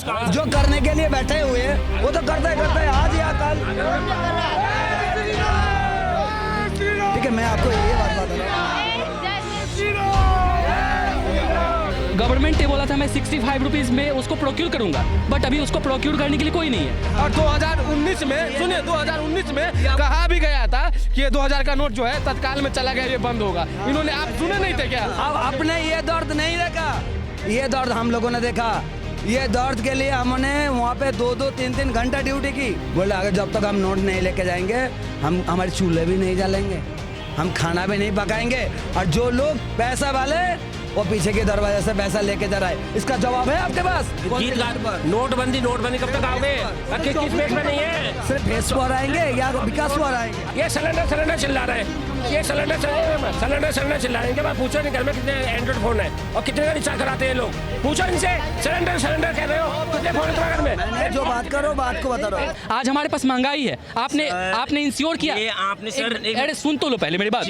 जो करने के लिए बैठे हुए हैं वो तो करते हैं आज या कल। ठीक है, मैं आपको ये बात बता रहा हूँ, गवर्नमेंट ने बोला था मैं 65 रुपीज़ में उसको प्रोक्यूर करूंगा, बट अभी उसको प्रोक्यूर करने के लिए कोई नहीं है। और 2019 में सुनिए, 2019 में कहा भी गया था कि ये 2000 का नोट जो है तत्काल में चला गया, ये बंद होगा। इन्होंने, आप सुने नहीं थे क्या? अब आपने ये दर्द नहीं देखा, ये दर्द हम लोगों ने देखा। ये दर्द के लिए हमने वहाँ पे 2-2, 3-3 घंटा ड्यूटी की। बोले अगर जब तक हम नोट नहीं लेके जाएंगे हम हमारे चूल्हे भी नहीं जलेंगे, हम खाना भी नहीं पकाएंगे। और जो लोग पैसा वाले वो पीछे के दरवाजे से पैसा लेके जा रहा है, इसका जवाब है आपके पास? नोटबंदी कब तक आओगे? किस फेस में नहीं है? सिर्फ फेस पर आएंगे या विकास पर आएंगे? ये सिलेंडर चिल्ला रहे हैं, ये सिलेंडर चिल्ला रहे हैं। मैं पूछो नहीं घर में कितने एंड्रॉइड फोन है और कितने का रिचार्ज कराते हैं लोग, पूछो इनसे। सिलेंडर कह रहे हो, कितने फोन है तुम्हारे घर में? मैं जो बात करो बात को बता रहा हूँ। आज हमारे पास महंगाई है, आपने इंश्योर किया। ये आपने सर अरे सुन तो लो पहले मेरी बात।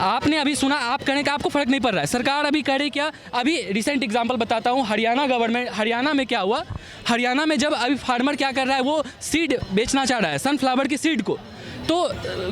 आपने अभी सुना, आप कहने का आपको फर्क नहीं पड़ रहा है। सरकार अभी करे क्या? अभी रिसेंट एग्जांपल बताता हूँ, हरियाणा में क्या हुआ। हरियाणा में जब अभी फार्मर क्या कर रहा है, वो सीड बेचना चाह रहा है, सनफ्लावर की सीड को। तो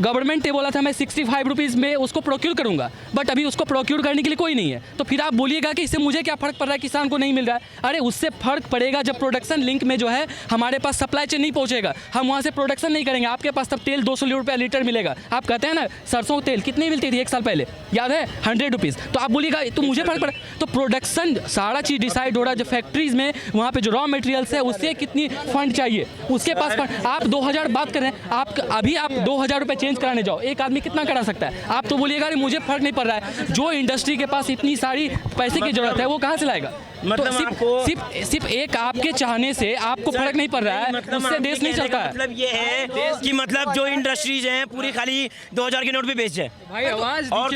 गवर्नमेंट ने बोला था मैं 65 रुपीज़ में उसको प्रोक्यूर करूंगा, बट अभी उसको प्रोक्यूर करने के लिए कोई नहीं है। तो फिर आप बोलिएगा कि इससे मुझे क्या फ़र्क पड़ रहा है, किसान को नहीं मिल रहा है। अरे उससे फ़र्क पड़ेगा जब प्रोडक्शन लिंक में जो है हमारे पास सप्लाई चेन नहीं पहुंचेगा, हम वहाँ से प्रोडक्शन नहीं करेंगे, आपके पास तब तेल 200 रुपये लीटर मिलेगा। आप कहते हैं ना सरसों तेल कितनी मिलती थी 1 साल पहले, याद है? 100 रुपीज़। तो आप बोलिएगा तो मुझे फ़र्क पड़ा। तो प्रोडक्शन सारा चीज़ डिसाइड हो रहा है, जो फैक्ट्रीज़ में वहाँ पर जो रॉ मटेरियल्स है उससे कितनी फंड चाहिए, उसके पास फंड। आप 2000 बात कर रहे हैं, आप अभी आप 2000 रुपये चेंज कराने जाओ, एक आदमी कितना करा सकता है? आप तो बोलिएगा अरे मुझे फर्क नहीं पड़ रहा है। जो इंडस्ट्री के पास इतनी सारी पैसे की जरूरत है वो कहाँ से लाएगा? मतलब तो सिर्फ एक आपके चाहने से आपको फर्क नहीं पड़ रहा है, मतलब उससे देश नहीं चलता है। मतलब ये है कि मतलब जो इंडस्ट्रीज हैं पूरी खाली 2000 के नोट पे बेच जाए भाई। आवाज और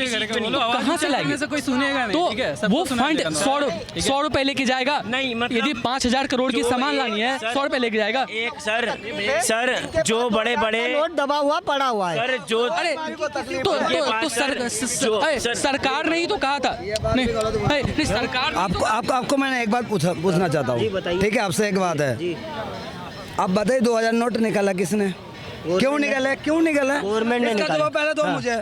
कहाँ से लाएंगे? कोई सुनेगा नहीं, ठीक है? तो वो फंड 100 रुपए लेके जाएगा नहीं, मतलब यदि 5000 करोड़ की सामान लानी है 100 रुपए लेके जाएगा। एक सर जो बड़े नोट दबा हुआ पड़ा हुआ है। सर जो अरे तो सरकार ने ही तो कहा था। नहीं सरकार आपको मैंने एक बात पूछना चाहता हूँ, ठीक है? आपसे एक बात है, आप बताइए 2000 नोट निकाला किसने? क्यों निकाले? गवर्नमेंट ने निकाला। पहले तो मुझे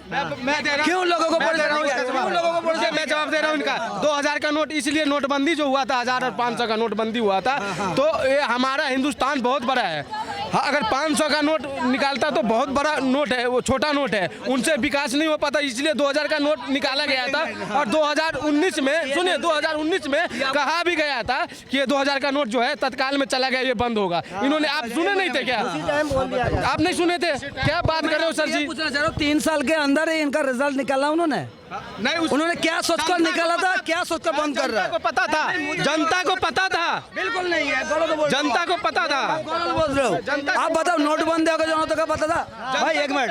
क्यों लोगों को मैं जवाब दे रहा हूँ इनका। 2000 का नोट इसलिए नोटबंदी जो हुआ था, 1000 और 500 का नोटबंदी हुआ था, तो ये हमारा हिंदुस्तान बहुत बड़ा है। हाँ, अगर 500 का नोट निकालता तो बहुत बड़ा नोट है, वो छोटा नोट है, उनसे विकास नहीं हो पाता, इसलिए 2000 का नोट निकाला गया था। और 2019 में सुनिए, 2019 में कहा भी गया था कि ये 2000 का नोट जो है तत्काल में चला गया, ये बंद होगा। इन्होंने, आप सुने नहीं थे क्या? आप नहीं सुने थे क्या? बात कर रहे हो सर जी? पूछना चाह रहा हूँ, 3 साल के अंदर ही इनका रिजल्ट निकाला उन्होंने? नहीं, उन्होंने क्या सोचकर निकाला था, क्या सोचकर बंद कर रहा है? जनता को पता था, जनता को पता था, बिल्कुल नहीं है, जनता को पता था। बोल रहे हो आप? बताओ, नोटबंदी होगा जनता का पता था? भाई एक मिनट,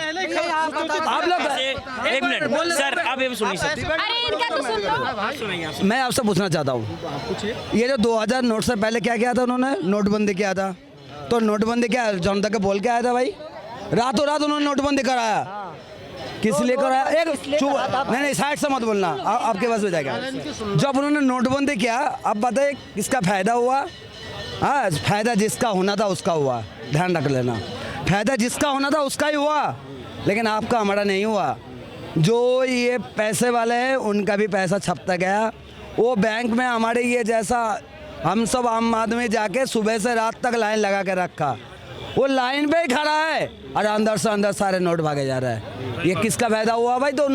आप लोग एक मिनट सर, आप ये सुनिए सर। अरे इनका तो सुन लो। मैं आपसे पूछना चाहता हूँ, ये जो 2000 नोट से पहले क्या किया था उन्होंने? नोटबंदी किया था। तो नोटबंदी क्या जनता के बोल के आया था भाई? रातों रात उन्होंने नोटबंदी कराया, किस लिए कराया? एक नहीं साइड से मत बोलना, आपके पास हो जाएगा। जब उन्होंने नोटबंदी किया, अब बताइए किसका फायदा हुआ? हाँ, फायदा जिसका होना था उसका हुआ, ध्यान रख लेना। फायदा जिसका होना था उसका ही हुआ, लेकिन आपका हमारा नहीं हुआ। जो ये पैसे वाले हैं उनका भी पैसा छपता गया। वो बैंक में हमारे ये जैसा हम सब आम आदमी जाके सुबह से रात तक लाइन लगा के रखा, वो लाइन पे ही खड़ा है और अंदर से अंदर सारे नोट भागे जा रहा है। ये किसका फायदा हुआ भाई? तो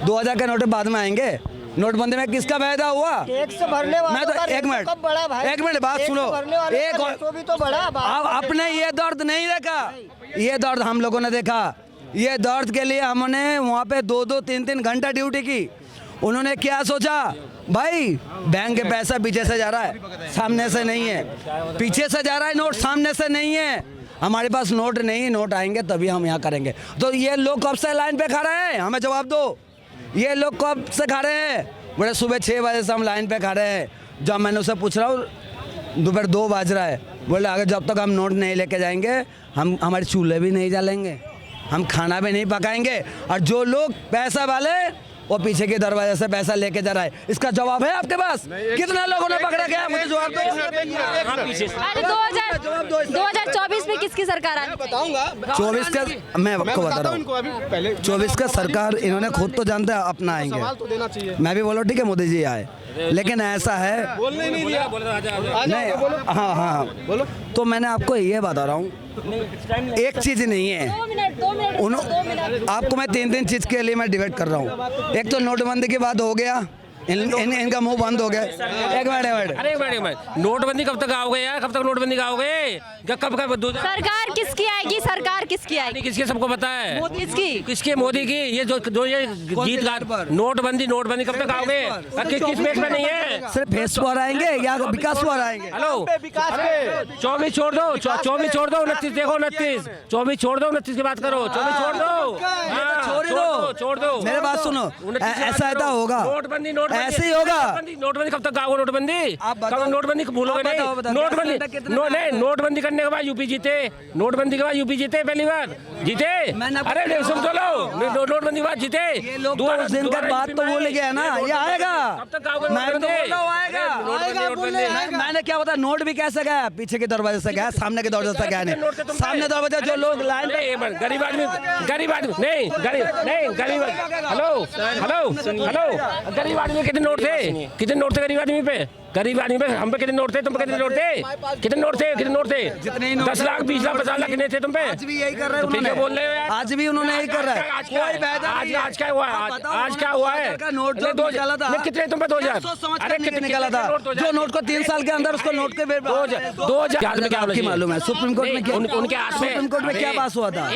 2000 के नोट बाद में आएंगे। नोटबंदी में किसका फायदा हुआ? टैक्स भरने वालों मैं तो का एक मिनट कब बढ़ा भाई? एक मिनट बात सुनो, एक तो भी तो बढ़ा। आप अपने ये दर्द नहीं देखा, ये दर्द हम लोगों ने देखा। ये दर्द के लिए हमने वहाँ पे 2-2, 3-3 घंटा ड्यूटी की। उन्होंने क्या सोचा भाई? बैंक के पैसा पीछे से जा रहा है, सामने से नहीं है। पीछे से जा रहा है नोट, सामने से नहीं है। हमारे पास नोट नहीं, नोट आएंगे तभी हम यहाँ करेंगे। तो ये लोग कब से लाइन पे खड़े हैं? हमें जवाब दो। ये लोग कब से खड़े हैं? बड़े सुबह 6 बजे से हम लाइन पे खड़े हैं। जब मैंने उससे पूछ रहा हूँ दोपहर 2 बज रहा है, बोले अगर जब तक हम नोट नहीं लेके जाएंगे हम हमारे चूल्हे भी नहीं जलेंगे, हम खाना भी नहीं पकाएंगे। और जो लोग पैसा वाले वो पीछे के दरवाजे से पैसा लेके जा रहा है, इसका जवाब है आपके पास? कितने लोगों ने पकड़ा गया, मुझे जवाब दो। अरे 2024 में किसकी सरकार आई? बताऊंगा 24 का मैं आपको बता रहा हूँ, अभी पहले 24 का सरकार इन्होंने खुद तो जानता है अपना आएंगे। सवाल तो देना चाहिए। मैं भी बोलो ठीक है मोदी जी आए, लेकिन ऐसा है बोलने ही नहीं दिया। नहीं, हाँ हाँ बोलो। तो मैंने आपको ये बता रहा हूँ, एक चीज नहीं है। 2 मिनट 2 मिनट आपको मैं 3 चीज के लिए मैं डिबेट कर रहा हूँ। एक तो नोटबंदी की बात हो गया, इनका मुंह बंद हो गया। एक मिनट अरे एक मिनट, नोटबंदी कब तक आओगे यार? कब तक नोटबंदी आओगे? कब सरकार किसकी आएगी? सरकार किसकी आएगी? किसके सबको पता है? किसकी? किसके? मोदी की। ये जो ये गीत गा नोटबंदी कब तक आओगे? किस पेज पे नहीं है? सिर्फ फेस पर आएंगे या विकास पर आएंगे? हेलो 24 छोड़ दो, 24 छोड़ दो, 29 देखो, 29 24 छोड़ दो, 29 की बात करो, 24 छोड़ दो, छोड़ दो। मेरे बात सुनो, ऐसा होगा, नोटबंदी ऐसे ही होगा। नोटबंदी कब तक आओगे? नोटबंदी आप बताओ। कब नोटबंदी भूलोगे नहीं? नोटबंदी करने के बाद यूपी जीते, नोटबंदी के बाद यूपी जीते, पहली बार जीते। अरे सुन तो लो, नोटबंदी के बाद जीते। ये लोग 2 दिन का बात तो भूल गया ना, ये आएगा। कब तक आओगे? मैं तो बोल रहा हूँ आएगा। मैंने क्या बता, नोट भी कैसे गया? पीछे के दरवाजे से गया, सामने के दरवाजे से गया नहीं। सामने दरवाजा जो लोग लाइन पे गरीब आदमी नहीं, गरीब हेलो गरीब आदमी कितने नोट थे गरीब आदमी पे? हम पे कितने नोट थे? तुम पे कितने नोट थे? जितने ही नोट 10 लाख 20 लाख 50 लाख कितने थे तुम पे? आज भी यही कर रहे हैं ठीक है, उन्होंने। बोल रहे हो यार। आज भी उन्होंने यही कर रहा है। आज क्या हुआ? आज क्या हुआ है? नोट जो निकाला था, कितने तुम पे? 2000। अरे कितने निकाला था? जो नोट को 3 साल के अंदर उसको नोट के 2000 में क्या आपकी मालूम है सुप्रीम कोर्ट में क्या, उनके हाथ में सुप्रीम कोर्ट में क्या पास हुआ था?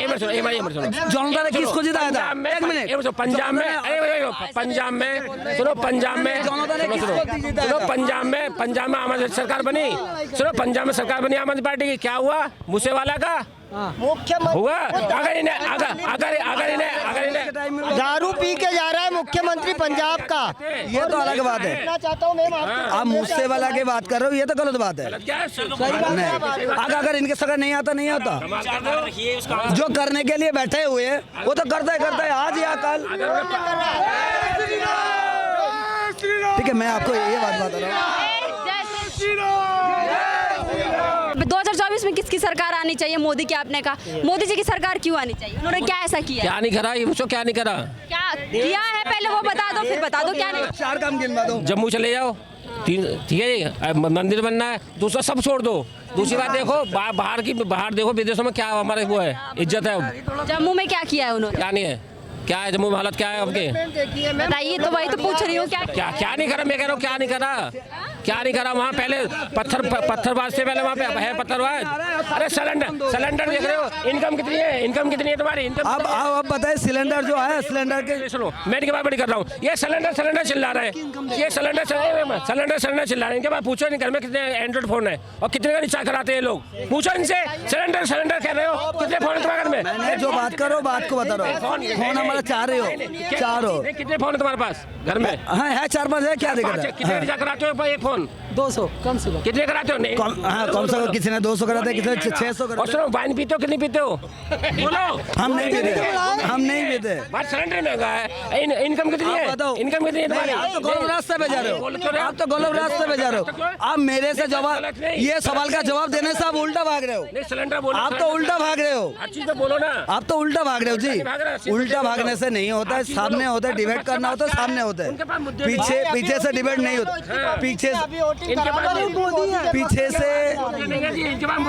जनता ने किसको जिताया था? एक मिनट, पंजाब में आम आदमी सरकार बनी। सुनो, पंजाब में सरकार बनी आम आदमी पार्टी की, क्या हुआ? मूसेवाला का मुख्यमंत्री हुआ। अगर इन्हें दारू पी के जा रहा है मुख्यमंत्री पंजाब का, ये तो अलग बात है। कहना चाहता हूँ मैं आप मुझसे वाला की बात कर रहे हो, ये तो गलत बात है। क्या नहीं, अगर इनके सरकार नहीं आता नहीं होता, जो करने के लिए बैठे हुए हैं वो तो करता है आज या कल। ठीक है, मैं आपको ये बात बता रहा हूँ। 2024 में किसकी सरकार आनी चाहिए? मोदी की आपने कहा, मोदी जी की सरकार क्यों आनी चाहिए? उन्होंने क्या ऐसा किया? क्या नहीं करा? ये पूछो क्या नहीं करा? क्या किया है पहले वो बता दो, फिर बता दो क्या नहीं। 4 काम गिनवा दो। जम्मू चले जाओ, ठीक है, मंदिर बनना है, दूसरा सब छोड़ दो। दूसरी बात देखो, बाहर देखो, विदेशों में क्या हमारे वो है, इज्जत है। जम्मू में क्या किया है उन्होंने? क्या नहीं है? क्या है जम्मू में हालत? क्या है आपके? बताइए तो, वही तो पूछ रही हूँ। क्या नहीं करा? मैं कह रहा हूँ क्या नहीं करा। वहाँ पहले पत्थरबाज से पहले वहाँ पे है पत्थरबाज। अरे सिलेंडर देख रहे हो? इनकम कितनी है तुम्हारी? अब बताए, सिलेंडर जो है, सिलेंडर के सुनो, मैं इनके बात बड़ी कर रहा हूँ। ये सिलेंडर चिल्ला रहे हैं, ये सिलेंडर चिल्ला रहे हैं। इनके बाद पूछो नहीं घर में कितने एंड्रॉइड फोन है और कितने का रिचार्ज कराते हैं लोग? पूछो इनसे। सिलेंडर कह रहे हो, कितने फोन है तुम्हारे घर में? मैंने जो बात करो, बात को बता रहा हूँ। फोन हमारा 4 हो। कितने फोन है तुम्हारे पास घर में? है 4-5 है, क्या दिक्कत है? कितने रिचार्ज कराते हो एक फोन? 200 कम से कम। कितने कराते हो? नहीं कम से कम किसी ने 200 कराते हैं, किसी ने 600 और कराते सुनो, वाइन पीते हो कितनी पीते हो? बोलो। हम नहीं पीते। बात सिलेंडर महंगा है। इनकम कितनी है? इनकम कितनी है तुम्हारी? आप तो गलत रास्ते पे जा रहे हो। आप मेरे से जवाब, ये सवाल का जवाब देने से आप उल्टा भाग रहे हो। नहीं, सिलेंडर बोलो। आप तो उल्टा भाग रहे हो। हर चीज तो बोलो ना। आप तो उल्टा भाग रहे हो जी। उल्टा भागने से नहीं होता है, सामने होता है। डिबेट करना होता है, सामने होता है। पीछे से डिबेट नहीं होता।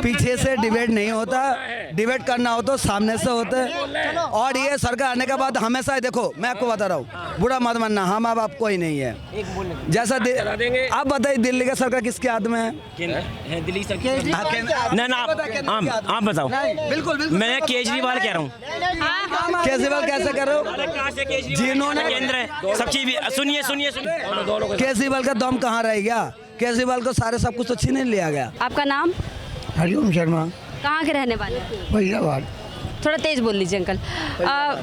पीछे से डिबेट नहीं होता। डिबेट करना हो तो सामने से होता है। और ये सरकार आने के बाद हमेशा देखो, मैं आपको बता रहा हूँ, बुरा मत मानना, हम अब आप कोई नहीं है। जैसा आप बताइए, दिल्ली का सरकार किसके हाथ में है? दिल्ली ना आप बताओ। बिल्कुल मैं केजरीवाल कह रहा हूँ। केजरीवाल कैसे कर रहे हो? जिन्होंने केंद्र है सब चीज। सुनिए केजरीवाल का दम कहाँ रह गया? केजरीवाल को सारे सब कुछ तो छीन लिया गया। आपका नाम? हरिओम शर्मा, कहाँ के रहने वाले? फरीदाबाद। थोड़ा तेज बोल लीजिए अंकल।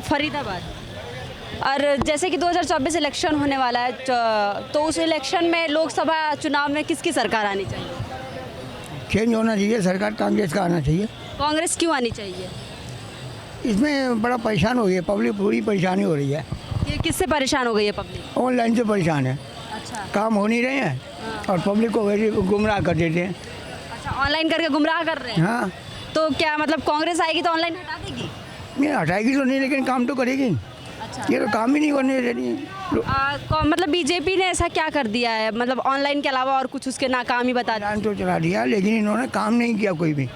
फरीदाबाद। और जैसे कि 2024 इलेक्शन होने वाला है, तो उस इलेक्शन में, लोकसभा चुनाव में किसकी सरकार आनी चाहिए? चेंज होना चाहिए, सरकार कांग्रेस का आना चाहिए। कांग्रेस क्यों आनी चाहिए? इसमें बड़ा परेशान हो गई है पब्लिक, पूरी परेशानी हो रही है। ये किससे परेशान हो गई है पब्लिक? ऑनलाइन से परेशान है, अच्छा काम हो नहीं रहे हैं और पब्लिक को वैसे गुमराह कर देते हैं। अच्छा, ऑनलाइन करके गुमराह कर रहे हैं। हाँ, तो क्या मतलब कांग्रेस आएगी तो ऑनलाइन हटा देगी? नहीं हटाएगी तो नहीं, लेकिन काम तो करेगी। अच्छा, ये तो काम ही नहीं करने दे रही है। मतलब बीजेपी ने ऐसा क्या कर दिया है, मतलब ऑनलाइन के अलावा और कुछ उसके नाकाम ही बता दिया? जान तो चला दिया, लेकिन इन्होंने काम नहीं किया कोई भी,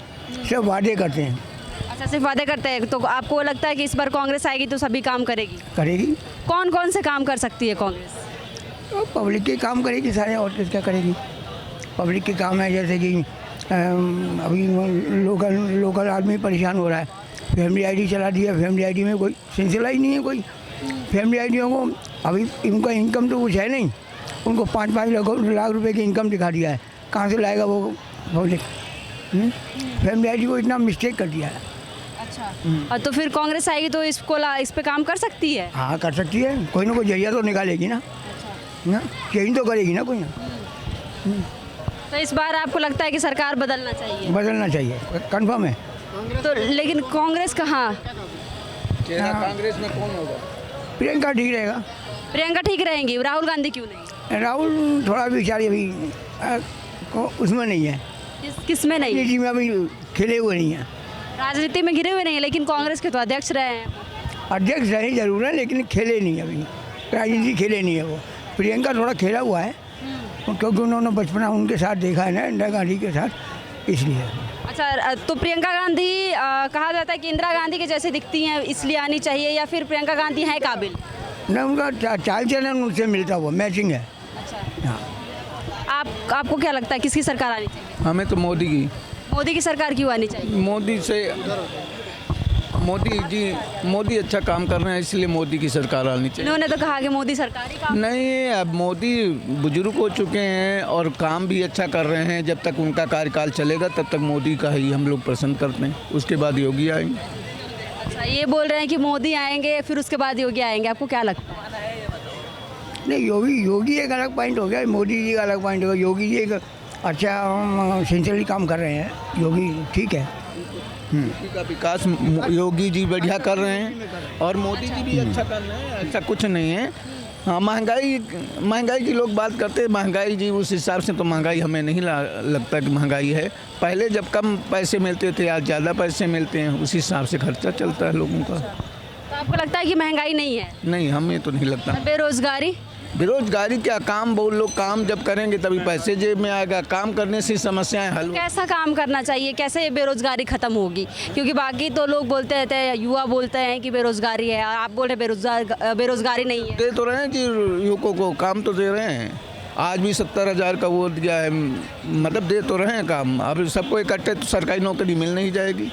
सब वादे करते हैं। अच्छा, सिर्फ वादे करते हैं। तो आपको लगता है कि इस बार कांग्रेस आएगी तो सभी काम करेगी? करेगी कौन कौन से काम कर सकती है कांग्रेस? तो पब्लिक के काम करेगी सारे, और क्या करेगी। पब्लिक के काम है जैसे कि अभी लोकल आदमी परेशान हो रहा है, फैमिली आईडी चला दिया, फैमिली आईडी में कोई सिलसिला ही नहीं है कोई। फैमिली आईडियों को अभी इनका इनकम तो कुछ है नहीं, उनको 5-5 लाख रुपए की इनकम दिखा दिया है, कहाँ से लाएगा वो पब्लिक? फैमिली आईडी को इतना मिस्टेक कर दिया है। अच्छा, तो फिर कांग्रेस आएगी तो इस पे काम कर सकती है? हाँ कर सकती है, कोई ना कोई जरिया तो निकालेगी ना, ना चेंज तो करेगी ना कोई ना। तो इस बार आपको लगता है कि सरकार बदलना चाहिए? बदलना चाहिए, कंफर्म है। तो लेकिन कांग्रेस कहाँ? कांग्रेस में कौन होगा? प्रियंका ठीक रहेगा। प्रियंका ठीक रहेंगी, राहुल गांधी क्यों नहीं? राहुल थोड़ा बेचारी अभी उसमें नहीं है, किस में नहीं? राजनीति में अभी खिले हुए नहीं है। राजनीति में घिरे हुए नहीं है, लेकिन कांग्रेस के तो अध्यक्ष रहे हैं। अध्यक्ष रहे जरूर है, लेकिन खेले नहीं अभी, राजनीति खेले नहीं है वो। प्रियंका थोड़ा खेला हुआ है, क्योंकि उन्होंने बचपना उनके साथ देखा है ना, इंदिरा गांधी के साथ, इसलिए। अच्छा, तो प्रियंका गांधी कहा जाता है कि इंदिरा गांधी के जैसे दिखती हैं इसलिए आनी चाहिए, या फिर प्रियंका गांधी हैं काबिल? ना, उनका चाल चलन उनसे मिलता हुआ, मैचिंग है। अच्छा, हाँ, आपको क्या लगता है किसकी सरकार आनी चाहिए? हमें तो मोदी की। मोदी की सरकार क्यों आनी चाहिए? मोदी अच्छा काम कर रहे हैं, इसलिए मोदी की सरकार आनी चाहिए। इन्होंने तो कहा कि मोदी सरकार ही काम। नहीं, अब मोदी बुजुर्ग हो चुके हैं और काम भी अच्छा कर रहे हैं। जब तक उनका कार्यकाल चलेगा तब तक मोदी का ही हम लोग पसंद करते हैं, उसके बाद योगी आएंगे। अच्छा, ये बोल रहे हैं कि मोदी आएंगे फिर उसके बाद योगी आएंगे, आपको क्या लगता है? नहीं, योगी एक अलग पॉइंट हो गया, मोदी जी का अलग पॉइंट होगा। योगी जी एक अच्छा सिंसियरली काम कर रहे हैं, योगी ठीक है। का विकास योगी जी बढ़िया कर रहे हैं और मोदी जी भी अच्छा कर रहे हैं, ऐसा कुछ नहीं है। हाँ, महंगाई की लोग बात करते हैं, महंगाई जी उस हिसाब से तो महंगाई हमें नहीं लगता कि महंगाई है। पहले जब कम पैसे मिलते थे, आज ज़्यादा पैसे मिलते हैं, उस हिसाब से खर्चा चलता है लोगों का। तो आपको लगता है कि महंगाई नहीं है? नहीं, हमें तो नहीं लगता। बेरोजगारी क्या, काम बहुत लोग काम जब करेंगे तभी पैसे जेब में आएगा, काम करने से समस्याएं हल। कैसा काम करना चाहिए, कैसे ये बेरोजगारी खत्म होगी? क्योंकि बाकी तो लोग बोलते रहते हैं, युवा बोलते हैं कि बेरोजगारी है, आप बोल रहे बेरोजगारी नहीं है। दे तो रहे हैं जी, युवकों को काम तो दे रहे हैं। आज भी 70,000 का वो दिया है, मतलब दे तो रहे हैं काम। अब सबको इकट्ठे तो सरकारी नौकरी मिल नहीं जाएगी,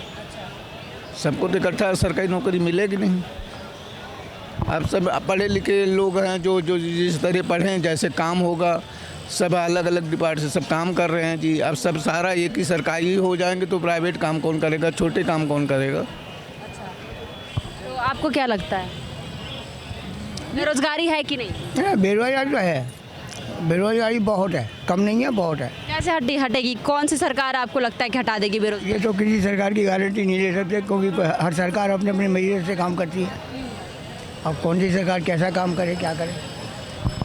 सबको तो इकट्ठा सरकारी नौकरी मिलेगी नहीं। अब सब पढ़े लिखे लोग हैं, जो जिस तरह पढ़ें जैसे काम होगा, सब अलग अलग डिपार्ट से सब काम कर रहे हैं जी। अब सब सारा एक ही सरकारी हो जाएंगे तो प्राइवेट काम कौन करेगा, छोटे काम कौन करेगा? तो आपको क्या लगता है, बेरोजगारी है कि नहीं? बेरोजगारी तो है, बेरोजगारी बहुत है, कम नहीं है, बहुत है। कैसे हटेगी? कौन सी सरकार आपको लगता है कि हटा देगी बेरोजगारी? ये तो किसी सरकार की गारंटी नहीं ले सकते, क्योंकि हर सरकार अपने अपने मेरिट से काम करती है। अब कौन सी सरकार कैसा काम करे, क्या करे।